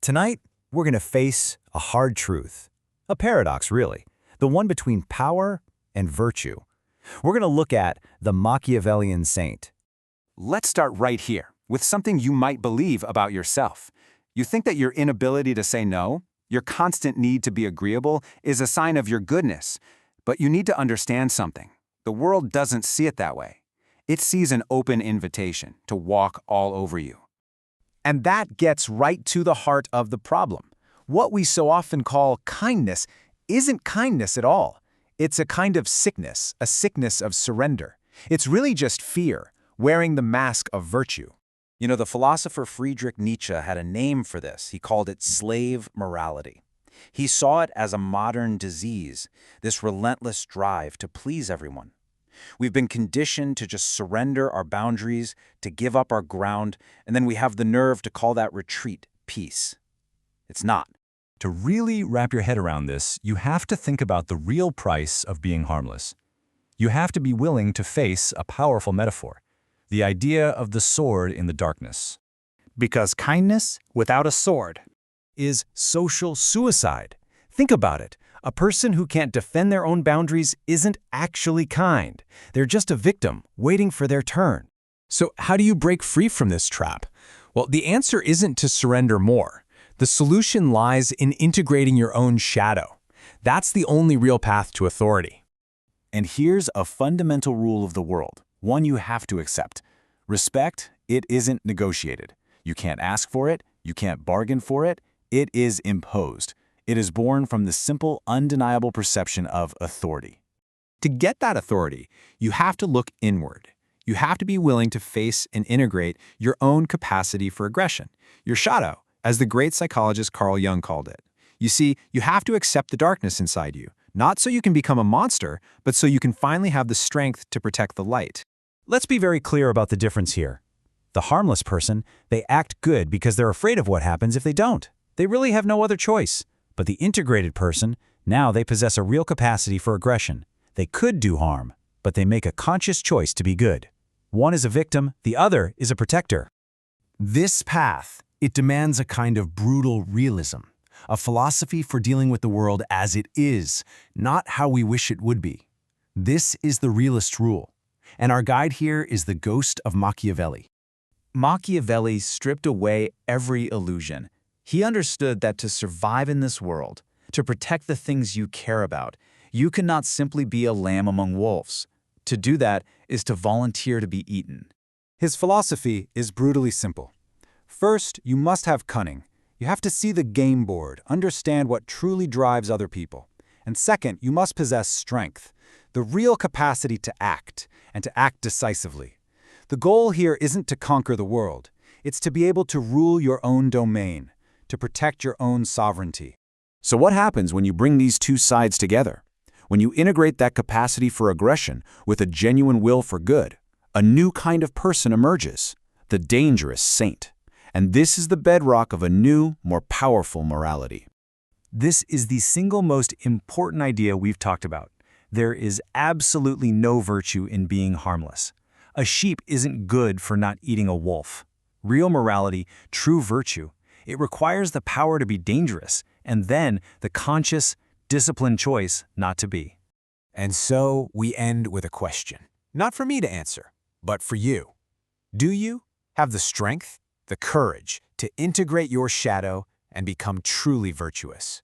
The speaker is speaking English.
Tonight, we're going to face a hard truth. A paradox, really. The one between power and virtue. We're going to look at the Machiavellian Saint. Let's start right here with something you might believe about yourself. You think that your inability to say no, your constant need to be agreeable, is a sign of your goodness. But you need to understand something. The world doesn't see it that way. It sees an open invitation to walk all over you. And that gets right to the heart of the problem. What we so often call kindness isn't kindness at all. It's a kind of sickness, a sickness of surrender. It's really just fear, wearing the mask of virtue. You know, the philosopher Friedrich Nietzsche had a name for this. He called it slave morality. He saw it as a modern disease, this relentless drive to please everyone. We've been conditioned to just surrender our boundaries, to give up our ground, and then we have the nerve to call that retreat peace. It's not. To really wrap your head around this, you have to think about the real price of being harmless. You have to be willing to face a powerful metaphor, the idea of the sword in the darkness. Because kindness without a sword is social suicide. Think about it. A person who can't defend their own boundaries isn't actually kind. They're just a victim, waiting for their turn. So how do you break free from this trap? Well, the answer isn't to surrender more. The solution lies in integrating your own shadow. That's the only real path to authority. And here's a fundamental rule of the world, one you have to accept. Respect, it isn't negotiated. You can't ask for it, you can't bargain for it, it is imposed. It is born from the simple, undeniable perception of authority. To get that authority, you have to look inward. You have to be willing to face and integrate your own capacity for aggression, your shadow, as the great psychologist Carl Jung called it. You see, you have to accept the darkness inside you, not so you can become a monster, but so you can finally have the strength to protect the light. Let's be very clear about the difference here. The harmless person, they act good because they're afraid of what happens if they don't. They really have no other choice. But the integrated person, now they possess a real capacity for aggression. They could do harm, but they make a conscious choice to be good. One is a victim, the other is a protector. This path, it demands a kind of brutal realism, a philosophy for dealing with the world as it is, not how we wish it would be. This is the realist rule, and our guide here is the ghost of Machiavelli. Machiavelli stripped away every illusion. He understood that to survive in this world, to protect the things you care about, you cannot simply be a lamb among wolves. To do that is to volunteer to be eaten. His philosophy is brutally simple. First, you must have cunning. You have to see the game board, understand what truly drives other people. And second, you must possess strength, the real capacity to act, and to act decisively. The goal here isn't to conquer the world. It's to be able to rule your own domain, to protect your own sovereignty. So what happens when you bring these two sides together? When you integrate that capacity for aggression with a genuine will for good, a new kind of person emerges, the dangerous saint. And this is the bedrock of a new, more powerful morality. This is the single most important idea we've talked about. There is absolutely no virtue in being harmless. A sheep isn't good for not eating a wolf. Real morality, true virtue, it requires the power to be dangerous, and then the conscious, disciplined choice not to be. And so we end with a question, not for me to answer, but for you. Do you have the strength, the courage to integrate your shadow and become truly virtuous?